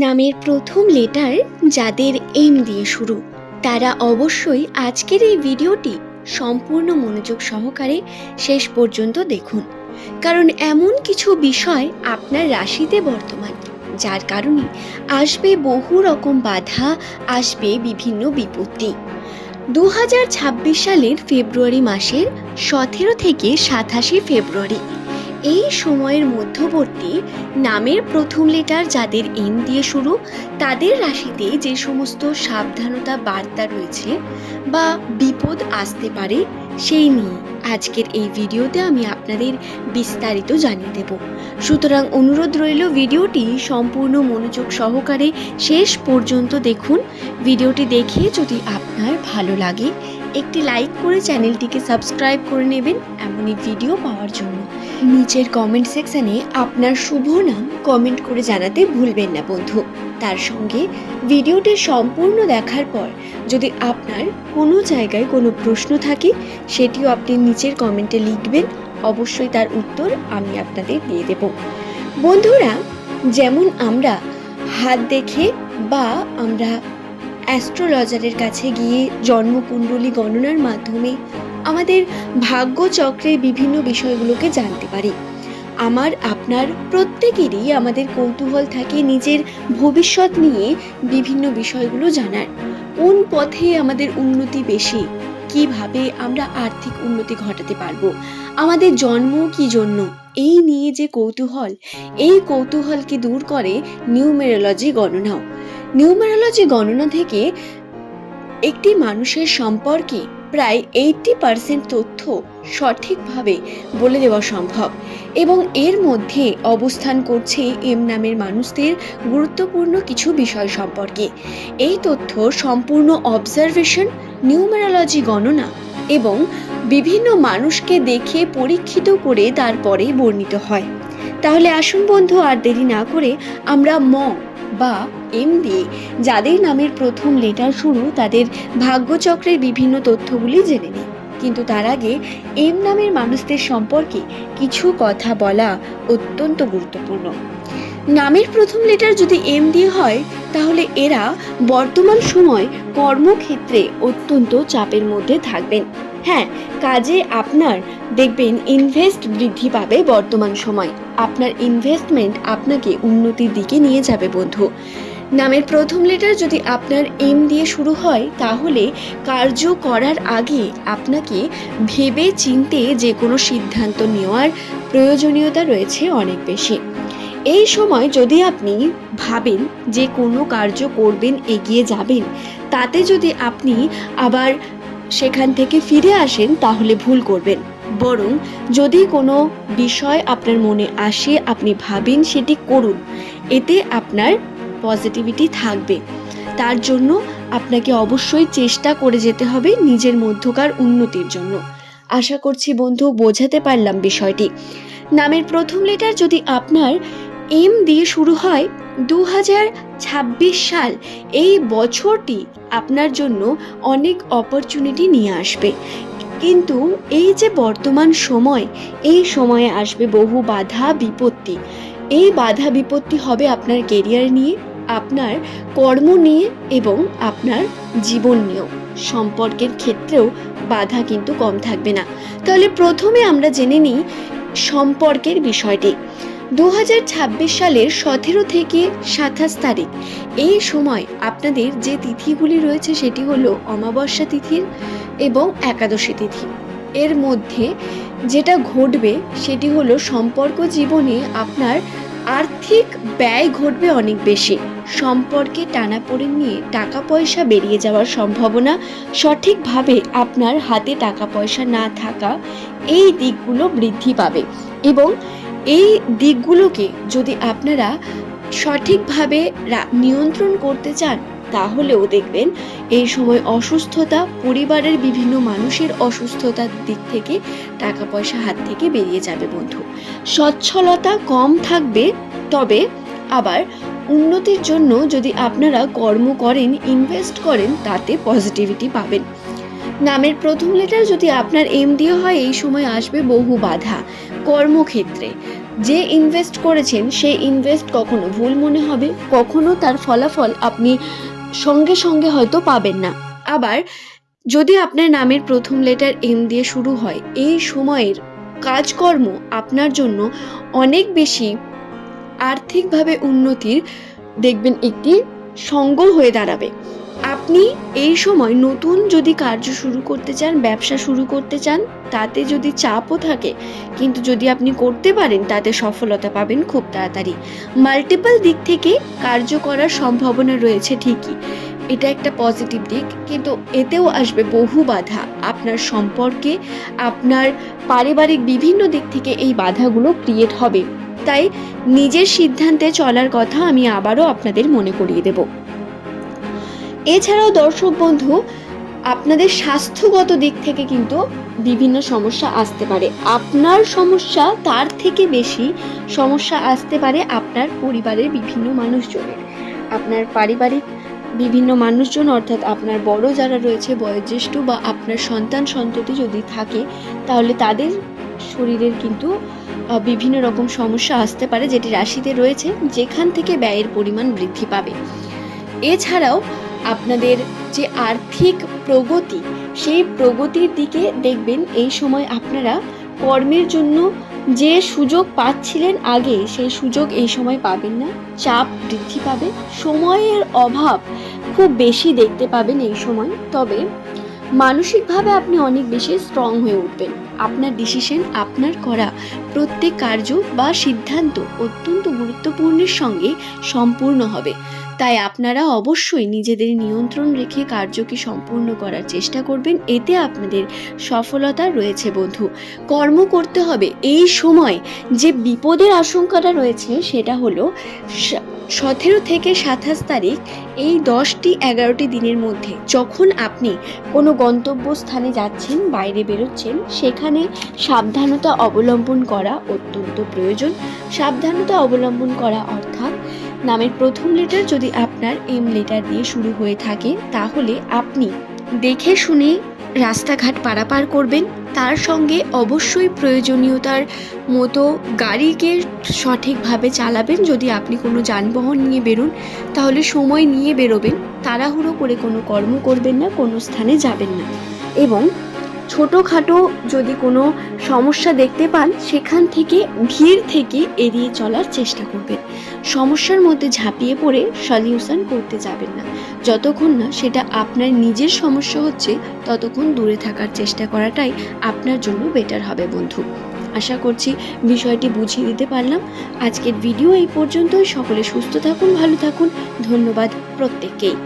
নামের প্রথম লেটার যাদের এম দিয়ে শুরু তারা অবশ্যই আজকের এই ভিডিওটি সম্পূর্ণ মনোযোগ সহকারে শেষ পর্যন্ত দেখুন, কারণ এমন কিছু বিষয় আপনার রাশিতে বর্তমান যার কারণে আসবে বহু রকম বাধা, আসবে বিভিন্ন বিপত্তি। 2026 সালের ফেব্রুয়ারি মাসের 17 থেকে 27 ফেব্রুয়ারি এই সময়ের মধ্যবর্তী নামের প্রথম লেটার যাদের এম দিয়ে শুরু তাদের রাশিতে যে সমস্ত সাবধানতা বার্তা রয়েছে বা বিপদ আসতে পারে সেই নিয়ে আজকের এই ভিডিওতে আমি আপনাদের বিস্তারিত জানিয়ে দেব। সুতরাং অনুরোধ রইল ভিডিওটি সম্পূর্ণ মনোযোগ সহকারে শেষ পর্যন্ত দেখুন। ভিডিওটি দেখে যদি আপনার ভালো লাগে একটি লাইক করে চ্যানেলটিকে সাবস্ক্রাইব করে নেবেন এমনই ভিডিও পাওয়ার জন্য। নিচের কমেন্ট সেকশনে আপনার শুভ নাম কমেন্ট করে জানাতে ভুলবেন না বন্ধু। তার সঙ্গে ভিডিওটি সম্পূর্ণ দেখার পর যদি আপনার কোনো জায়গায় কোনো প্রশ্ন থাকে সেটিও আপনি নিচের কমেন্টে লিখবেন, অবশ্যই তার উত্তর আমি আপনাদের দিয়ে দেব। বন্ধুরা, যেমন আমরা হাত দেখে বা আমরা অ্যাস্ট্রোলজারের কাছে গিয়ে জন্মকুণ্ডলী গণনার মাধ্যমে আমাদের ভাগ্যচক্রের বিভিন্ন বিষয়গুলোকে জানতে পারি, আমার আপনার প্রত্যেকেরই আমাদের কৌতূহল থাকে নিজের ভবিষ্যৎ নিয়ে বিভিন্ন বিষয়গুলো জানার। কোন পথে আমাদের উন্নতি বেশি, কিভাবে আমরা আর্থিক উন্নতি ঘটাতে পারবো, আমাদের জন্ম কি জন্য, এই নিয়ে যে কৌতূহল, এই কৌতূহলকে দূর করে নিউমেরোলজি গণনাও। নিউমেরোলজি গণনা থেকে একটি মানুষের সম্পর্কে প্রায় 80% তথ্য সঠিকভাবে বলে দেওয়া সম্ভব এবং এর মধ্যে অবস্থান করছে এম নামের মানুষদের গুরুত্বপূর্ণ কিছু বিষয় সম্পর্কে। এই তথ্য সম্পূর্ণ অবজারভেশন, নিউমেরোলজি গণনা এবং বিভিন্ন মানুষকে দেখে পরীক্ষিত করে তারপরে বর্ণিত হয়। তাহলে আসুন বন্ধু, আর দেরি না করে আমরা বা এম দিয়ে যাদের নামের প্রথম লেটার শুরু তাদের ভাগ্যচক্রের বিভিন্ন তথ্যগুলি জেনে নিই। কিন্তু তার আগে এম নামের মানুষদের সম্পর্কে কিছু কথা বলা অত্যন্ত গুরুত্বপূর্ণ। নামের প্রথম লেটার যদি এম দিয়ে হয় তাহলে এরা বর্তমান সময় কর্মক্ষেত্রে অত্যন্ত চাপের মধ্যে থাকবেন। হ্যাঁ, কাজে আপনার দেখবেন ইনভেস্ট বৃদ্ধি পাবে। বর্তমান সময় আপনার ইনভেস্টমেন্ট আপনাকে উন্নতির দিকে নিয়ে যাবে বন্ধু। নামের প্রথম লেটার যদি আপনার এম দিয়ে শুরু হয় তাহলে কার্য করার আগে আপনাকে ভেবে চিন্তে যে কোনো সিদ্ধান্ত নেওয়ার প্রয়োজনীয়তা রয়েছে অনেক বেশি। এই সময় যদি আপনি ভাবেন যে কোনো কার্য করবেন, এগিয়ে যাবেন, তাতে যদি আপনি আবার সেখান থেকে ফিরে আসেন তাহলে ভুল করবেন। বরং যদি কোনো বিষয় আপনার মনে আসে, আপনি ভাবেন, সেটি করুন, এতে আপনার পজিটিভিটি থাকবে। তার জন্য আপনাকে অবশ্যই চেষ্টা করে যেতে হবে নিজের মধ্যকার উন্নতির জন্য। আশা করছি বন্ধু বোঝাতে পারলাম বিষয়টি। নামের প্রথম লেটার যদি আপনার এম দিয়ে শুরু হয় 2026 সাল এই বছরটি আপনার জন্য অনেক অপরচুনিটি নিয়ে আসবে। কিন্তু এই যে বর্তমান সময়, এই সময়ে আসবে বহু বাধা বিপত্তি। এই বাধা বিপত্তি হবে আপনার কেরিয়ার নিয়ে, আপনার কর্ম নিয়ে এবং আপনার জীবন নিয়েও। সম্পর্কের ক্ষেত্রেও বাধা কিন্তু কম থাকবে না। তাহলে প্রথমে আমরা জেনে নিই সম্পর্কের বিষয়টি। 2026 সালের 17 থেকে 27 তারিখ এই সময় আপনাদের যে তিথিগুলি রয়েছে সেটি হলো অমাবস্যা তিথি এবং একাদশী তিথি। এর মধ্যে যেটা ঘটবে সেটি হলো সম্পর্ক জীবনে আপনার আর্থিক ব্যয় ঘটবে অনেক বেশি। সম্পর্কে টানাপোড়েন নিয়ে টাকা পয়সা বেরিয়ে যাওয়ার সম্ভাবনা, সঠিকভাবে আপনার হাতে টাকা পয়সা না থাকা, এই দিকগুলো বৃদ্ধি পাবে এবং এই দিকগুলোকে যদি আপনারা সঠিকভাবে নিয়ন্ত্রণ করতে চান তাহলেও দেখবেন এই সময় অসুস্থতা, পরিবারের বিভিন্ন মানুষের অসুস্থতার দিক থেকে টাকা পয়সা হাত থেকে বেরিয়ে যাবে বন্ধু। সচ্ছলতা কম থাকবে, তবে আবার উন্নতির জন্য যদি আপনারা কর্ম করেন, ইনভেস্ট করেন, তাতে পজিটিভিটি পাবেন। নামের প্রথম লেটার যদি আপনার এম দিয়ে হয় এই সময় আসবে বহু বাধা কর্মক্ষেত্রে। যে ইনভেস্ট করেছেন সেই ইনভেস্ট কখনো ভুল মনে হবে, কখনো তার ফলাফল আপনি সঙ্গে সঙ্গে হয়তো পাবেন না। আবার যদি আপনার নামের প্রথম লেটার এম দিয়ে শুরু হয়, এই সময়ের কাজকর্ম আপনার জন্য অনেক বেশি আর্থিকভাবে উন্নতির দেখবেন একটি সঙ্গ হয়ে দাঁড়াবে। আপনি এই সময় নতুন যদি কার্য শুরু করতে চান, ব্যবসা শুরু করতে চান, তাতে যদি চাপও থাকে, কিন্তু যদি আপনি করতে পারেন তাতে সফলতা পাবেন খুব তাড়াতাড়ি। মাল্টিপল দিক থেকে কার্য করার সম্ভাবনা রয়েছে ঠিকই, এটা একটা পজিটিভ দিক, কিন্তু এতেও আসবে বহু বাধা। আপনার সম্পর্কে, আপনার পারিবারিক বিভিন্ন দিক থেকে এই বাধাগুলো ক্রিয়েট হবে। তাই নিজের সিদ্ধান্তে চলার কথা আমি আবারও আপনাদের মনে করিয়ে দেব। এছাড়াও দর্শক বন্ধু, আপনাদের স্বাস্থ্যগত দিক থেকে কিন্তু বিভিন্ন সমস্যা আসতে পারে। আপনার সমস্যা তার থেকে বেশি সমস্যা আসতে পারে আপনার পরিবারের বিভিন্ন মানুষজনের। আপনার পারিবারিক বিভিন্ন মানুষজন, অর্থাৎ আপনার বড় যারা রয়েছে, বয়োজ্যেষ্ঠ বা আপনার সন্তান সন্ততি যদি থাকে, তাহলে তাদের শরীরের কিন্তু বিভিন্ন রকম সমস্যা আসতে পারে, যেটি রাশিতে রয়েছে, যেখান থেকে ব্যয়ের পরিমাণ বৃদ্ধি পাবে। এছাড়াও আপনাদের যে আর্থিক প্রগতি, সেই প্রগতির দিকে দেখবেন এই সময় আপনারা কর্মের জন্য যে সুযোগ পাচ্ছিলেন আগে, সেই সুযোগ এই সময় পাবেন না। চাপ বৃদ্ধি পাবে, সময়ের অভাব খুব বেশি দেখতে পাবেন এই সময়। তবে মানসিকভাবে আপনি অনেক বেশি স্ট্রং হয়ে উঠবেন। আপনার ডিসিশন, আপনার করা প্রত্যেক কার্য বা সিদ্ধান্ত অত্যন্ত গুরুত্বপূর্ণের সঙ্গে সম্পূর্ণ হবে। তাই আপনারা অবশ্যই নিজেদের নিয়ন্ত্রণ রেখে কার্যকে সম্পূর্ণ করার চেষ্টা করবেন, এতে আপনাদের সফলতা রয়েছে বন্ধু। কর্ম করতে হবে। এই সময় যে বিপদের আশঙ্কাটা রয়েছে সেটা হলো 17 থেকে 27 তারিখ, এই 10-11টি দিনের মধ্যে যখন আপনি কোনো গন্তব্যস্থানে যাচ্ছেন, বাইরে বেরোচ্ছেন, সেখানে সাবধানতা অবলম্বন করা অত্যন্ত প্রয়োজন। সাবধানতা অবলম্বন করা অর্থাৎ নামের প্রথম লেটার যদি আপনার এম লেটার দিয়ে শুরু হয়ে থাকে, তাহলে আপনি দেখে শুনে রাস্তাঘাট পারাপার করবেন। তার সঙ্গে অবশ্যই প্রয়োজনীয়তার মতো গাড়িকে সঠিকভাবে চালাবেন। যদি আপনি কোনো যানবাহন নিয়ে বেরোন, তাহলে সময় নিয়ে বেরোবেন, তাড়াহুড়ো করে কোনো কর্ম করবেন না, কোনো স্থানে যাবেন না। এবং ছোটোখাটো যদি কোনো সমস্যা দেখতে পান, সেখান থেকে ভিড় থেকে এড়িয়ে চলার চেষ্টা করবেন। সমস্যার মধ্যে ঝাঁপিয়ে পড়ে সলিউশন করতে যাবেন না। যতক্ষণ না সেটা আপনার নিজের সমস্যা হচ্ছে, ততক্ষণ দূরে থাকার চেষ্টা করাটাই আপনার জন্য বেটার হবে বন্ধু। আশা করছি বিষয়টি বুঝিয়ে দিতে পারলাম। আজকের ভিডিও এই পর্যন্তই। সকলে সুস্থ থাকুন, ভালো থাকুন। ধন্যবাদ প্রত্যেককেই।